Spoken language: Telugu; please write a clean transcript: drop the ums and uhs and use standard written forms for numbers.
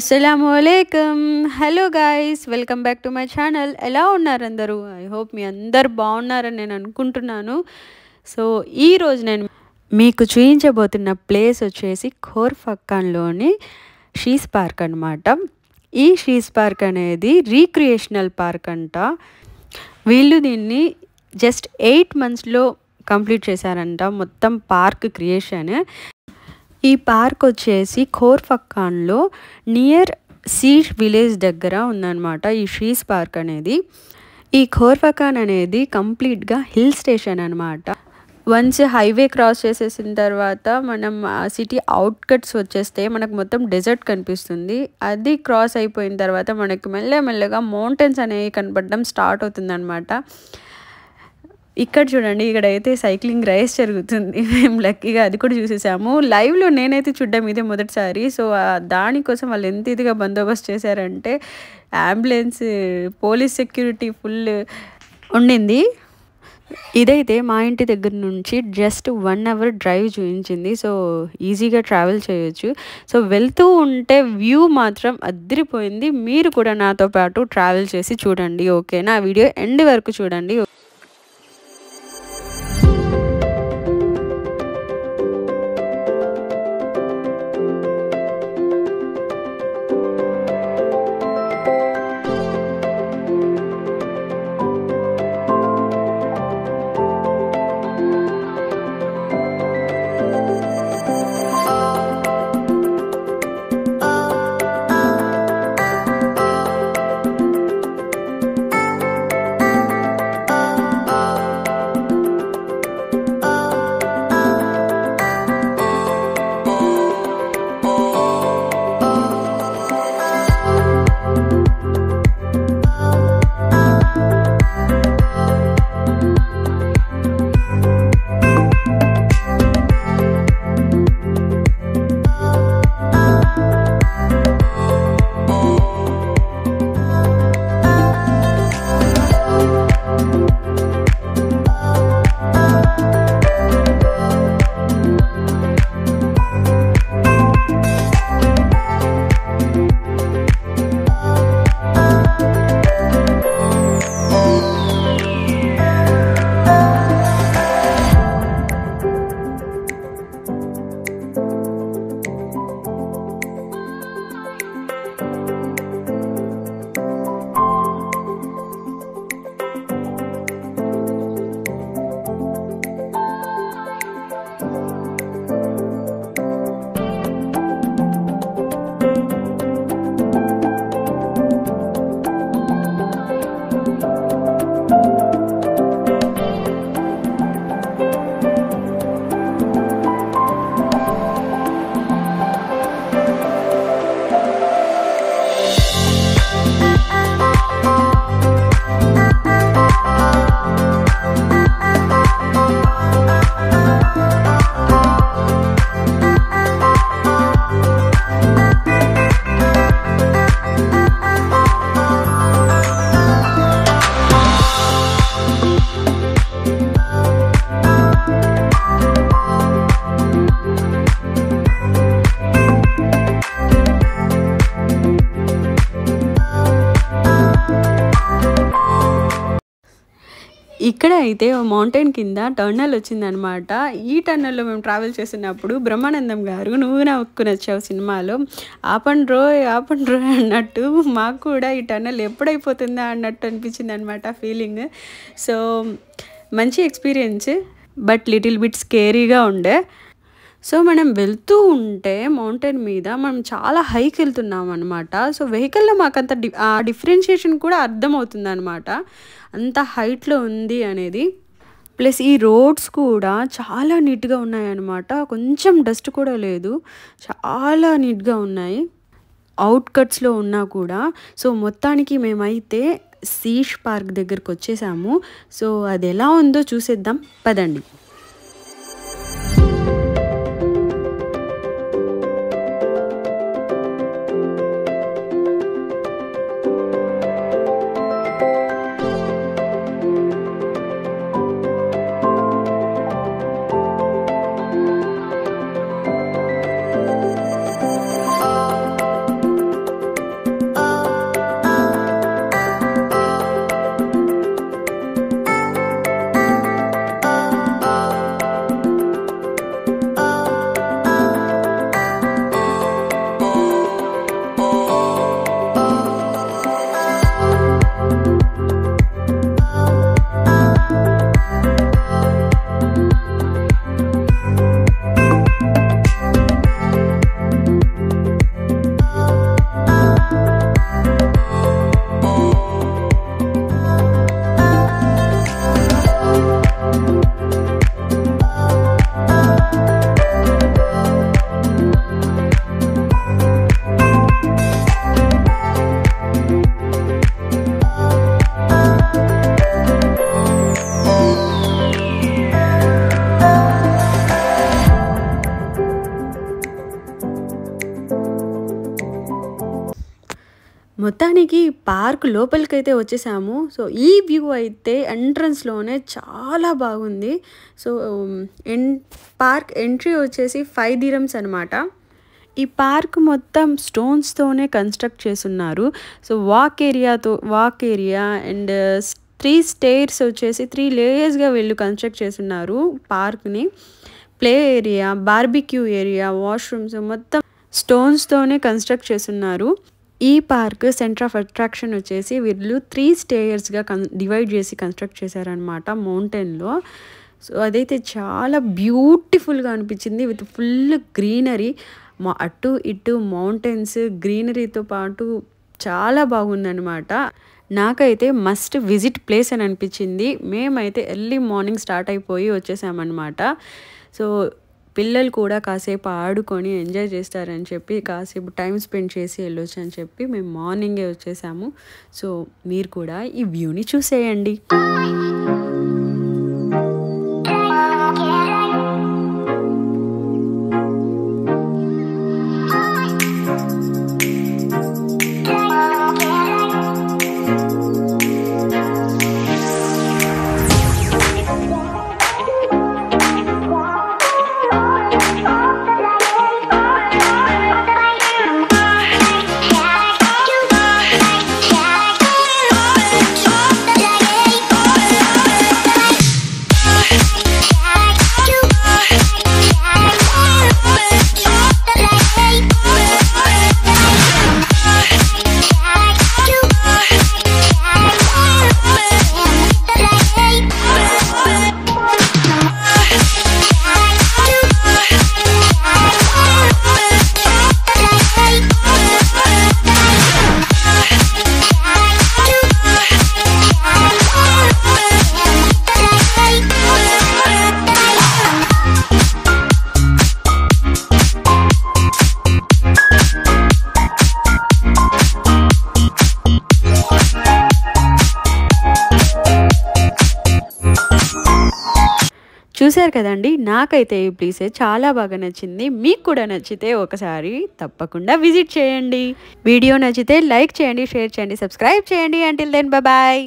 అస్సలాముఅలైకుం. Hello guys, welcome back to my channel. ఎలా ఉన్నారు అందరూ? ఐ హోప్ మీ అందరు బాగున్నారని నేను అనుకుంటున్నాను. సో ఈరోజు నేను మీకు చూపించబోతున్న ప్లేస్ వచ్చేసి ఖోర్ఫక్కాన్లోని షీస్ పార్క్ అనమాట. ఈ షీస్ పార్క్ అనేది రీక్రియేషనల్ పార్క్ అంట. వీళ్ళు దీన్ని జస్ట్ 8 monthsలో కంప్లీట్ చేశారంట మొత్తం పార్క్ క్రియేషన్. ఈ పార్క్ వచ్చేసి ఖోర్ఫక్కాన్లో నియర్ సీష్ విలేజ్ దగ్గర ఉందన్నమాట ఈ షీస్ పార్క్ అనేది. ఈ ఖోర్ఫక్కాన్ అనేది కంప్లీట్గా హిల్ స్టేషన్ అనమాట. వన్స్ హైవే క్రాస్ చేసేసిన తర్వాత మనం ఆ సిటీ అవుట్కట్స్ వచ్చేస్తే మనకు మొత్తం డెజర్ట్ కనిపిస్తుంది. అది క్రాస్ అయిపోయిన తర్వాత మనకి మెల్లమెల్లగా మౌంటైన్స్ అనేవి కనపడడం స్టార్ట్ అవుతుందన్నమాట. ఇక్కడ చూడండి, ఇక్కడైతే సైక్లింగ్ రేస్ జరుగుతుంది. మేము లక్కీగా అది కూడా చూసేసాము. లైవ్లో నేనైతే చూడడం ఇదే మొదటిసారి. సో దానికోసం వాళ్ళు ఎంత ఇదిగా బందోబస్తు చేశారంటే అంబులెన్స్, పోలీస్ సెక్యూరిటీ ఫుల్ ఉండింది. ఇదైతే మా ఇంటి దగ్గర నుంచి జస్ట్ 1 hour డ్రైవ్ చూపించింది. సో ఈజీగా ట్రావెల్ చేయొచ్చు. సో వెళ్తూ ఉంటే వ్యూ మాత్రం అదిరిపోయింది. మీరు కూడా నాతో పాటు ట్రావెల్ చేసి చూడండి, ఓకేనా? వీడియో ఎండ్ వరకు చూడండి. ఇక్కడ అయితే మౌంటైన్ కింద టన్నల్ వచ్చిందనమాట. ఈ టన్నల్లో మేము ట్రావెల్ చేసినప్పుడు బ్రహ్మానందం గారు "నువ్వు నవ్వుకు నచ్చావు" సినిమాలో ఆపండ్రోయ్ అన్నట్టు మాకు కూడా ఈ టన్నల్ ఎప్పుడైపోతుందా అన్నట్టు అనిపించింది అనమాట ఫీలింగ్. సో మంచి ఎక్స్పీరియన్స్, బట్ లిటిల్ బిట్ స్కేరీగా ఉండే. సో మనం వెళ్తూ ఉంటే మౌంటైన్ మీద మనం చాలా హైకి వెళ్తున్నాం అనమాట. సో వెహికల్లో మాకంత డిఫరెన్షియేషన్ కూడా అర్థమవుతుంది అనమాట, అంత హైట్లో ఉంది అనేది. ప్లస్ ఈ రోడ్స్ కూడా చాలా నీట్గా ఉన్నాయన్నమాట. కొంచెం డస్ట్ కూడా లేదు, చాలా నీట్గా ఉన్నాయి అవుట్కట్స్లో ఉన్నా కూడా. సో మొత్తానికి మేమైతే షీస్ పార్క్ దగ్గరికి వచ్చేసాము. సో అది ఎలా ఉందో చూసేద్దాం, పదండి. మొత్తానికి పార్క్ లోపలికైతే వచ్చేసాము. సో ఈ వ్యూ అయితే ఎంట్రన్స్లోనే చాలా బాగుంది. సో పార్క్ ఎంట్రీ వచ్చేసి 5 dirhams అనమాట. ఈ పార్క్ మొత్తం స్టోన్స్తోనే కన్స్ట్రక్ట్ చేసున్నారు. So walk area and 3 stairs వచ్చేసి 3 లేయర్స్గా వీళ్ళు కన్స్ట్రక్ట్ చేస్తున్నారు పార్క్ని. Play area, barbecue area, washrooms మొత్తం స్టోన్స్తోనే కన్స్ట్రక్ట్ చేస్తున్నారు. ఈ పార్క్ సెంటర్ ఆఫ్ అట్రాక్షన్ వచ్చేసి వీళ్ళు 3 stairsగా డివైడ్ చేసి కన్స్ట్రక్ట్ చేశారనమాట మౌంటైన్లో. సో అదైతే చాలా బ్యూటిఫుల్గా అనిపించింది విత్ ఫుల్ గ్రీనరీ. అటు ఇటు మౌంటైన్స్ గ్రీనరీతో పాటు చాలా బాగుందనమాట. నాకైతే మస్ట్ విజిట్ ప్లేస్ అని అనిపించింది. మేమైతే ఎర్లీ మార్నింగ్ స్టార్ట్ అయిపోయి వచ్చేసామన్నమాట. సో పిల్లలు కూడా కాసేపు ఆడుకొని ఎంజాయ్ చేస్తారని చెప్పి కాసేపు టైం స్పెండ్ చేసి వెళ్ళొచ్చు అని చెప్పి మేము మార్నింగే వచ్చేసాము. సో మీరు కూడా ఈ వ్యూని చూసేయండి. చూశారు కదండి, నాకైతే ఈ ప్లేస్ చాలా బాగా నచ్చింది. మీకు కూడా నచ్చితే ఒకసారి తప్పకుండా విజిట్ చేయండి. వీడియో నచ్చితే లైక్ చేయండి, షేర్ చేయండి, సబ్స్క్రైబ్ చేయండి. Until then bye.